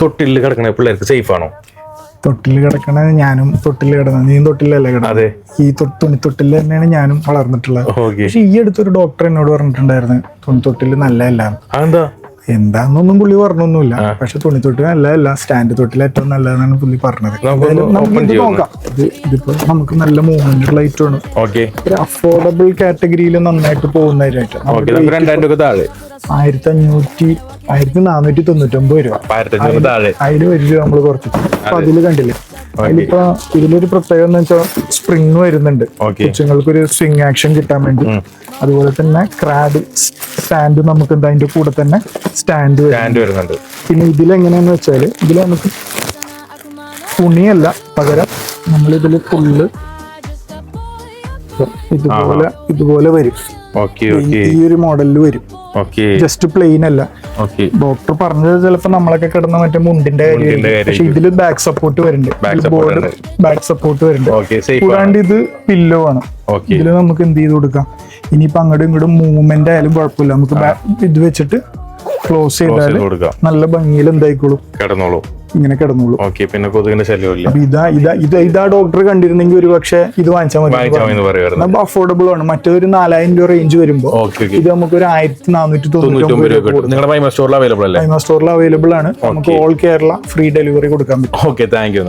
തൊട്ടിൽ കിടക്കണ പിള്ളേർക്ക് സേഫ് ആണോ? തൊട്ടിൽ കിടക്കണ ഞാനും തൊട്ടിൽ കിടന്നത്, നീ തൊട്ടിലല്ലേ കിടന്നത്? ഈ തുണിത്തൊട്ടിൽ തന്നെയാണ് ഞാനും വളർന്നിട്ടുള്ളത്. പക്ഷെ ഈ അടുത്തൊരു ഡോക്ടർ എന്നോട് പറഞ്ഞിട്ടുണ്ടായിരുന്നു തുണിത്തൊട്ടിൽ നല്ലതല്ല. എന്താ എന്താന്നൊന്നും പുള്ളി പറഞ്ഞൊന്നുമില്ല. പക്ഷെ തുണിത്തൊട്ടിൽ നല്ലതല്ല, സ്റ്റാൻഡ് തൊട്ടിൽ ഏറ്റവും നല്ലതെന്നാണ് പുള്ളി പറഞ്ഞത്. നോക്കാം. ഇതിപ്പോ നമുക്ക് നല്ല മൂവ്മെന്റ് ഉള്ള ഐറ്റമാണ്. ഒരു അഫോർഡബിൾ കാറ്റഗറിയിൽ നന്നായിട്ട് പോകുന്നതായിട്ട് 1499 രൂപ. അതിൽ 1 രൂപ നമ്മള് കുറച്ചു. അപ്പൊ അതില് കണ്ടില്ലേ, അതിലിപ്പോ ഇതിലൊരു പ്രത്യേകത എന്ന് വെച്ചാൽ സ്പ്രിങ് വരുന്നുണ്ട് കൊച്ചുങ്ങൾക്കൊരു സ്വിങ് ആക്ഷൻ കിട്ടാൻ വേണ്ടി. അതുപോലെ തന്നെ ക്രാഡ് സ്റ്റാൻഡ് നമുക്ക് എന്താ അതിന്റെ കൂടെ തന്നെ സ്റ്റാൻഡ് വരുന്നുണ്ട്. പിന്നെ ഇതിലെങ്ങനെയാന്ന് വെച്ചാല് ഇതിൽ നമുക്ക് തുണിയല്ല, പകരം നമ്മളിതില് ഫുള്ള് ഇതുപോലെ വരും. ഈ ഒരു മോഡലിൽ വരും. ജസ്റ്റ് പ്ലെയിൻ അല്ല. ഡോക്ടർ പറഞ്ഞത് ചിലപ്പോ നമ്മളൊക്കെ കിടന്ന മറ്റേ മുണ്ടിന്റെ കാര്യം, പക്ഷെ ഇതില് ബാക്ക് സപ്പോർട്ട് വരുന്നുണ്ട്, ബാക്ക് സപ്പോർട്ട് വരുന്നുണ്ട്. കൂടാണ്ട് ഇത് പില്ലോ ആണ്. ഇതില് നമുക്ക് എന്ത് ചെയ്ത് കൊടുക്കാം, ഇനിയിപ്പോ അങ്ങോട്ടും ഇങ്ങോട്ടും മൂവ്മെന്റ് ആയാലും കുഴപ്പമില്ല, നമുക്ക് ഇത് വെച്ചിട്ട് ക്ലോസ് ചെയ്താൽ നല്ല ഭംഗിയിൽ എന്തായിക്കോളും, ഇങ്ങനെ കിടന്നോളൂ. പിന്നെ കൊതുകിന്റെ ശല്യമില്ല. ഇതാ ഡോക്ടർ കണ്ടിരുന്നെങ്കിൽ ഒരു പക്ഷെ ഇത് വാങ്ങിച്ചാൽ മതി. അഫോർഡബിൾ ആണ്. മറ്റൊരു 4000 രൂപ റേഞ്ച് വരുമ്പോ ഇത് നമുക്ക് ഒരു 1499 രൂപ സ്റ്റോറിൽ അവൈലബിൾ ആണ്. നമുക്ക് ഓൾ കേരള ഫ്രീ ഡെലിവറി കൊടുക്കാൻ പറ്റും. Thank you.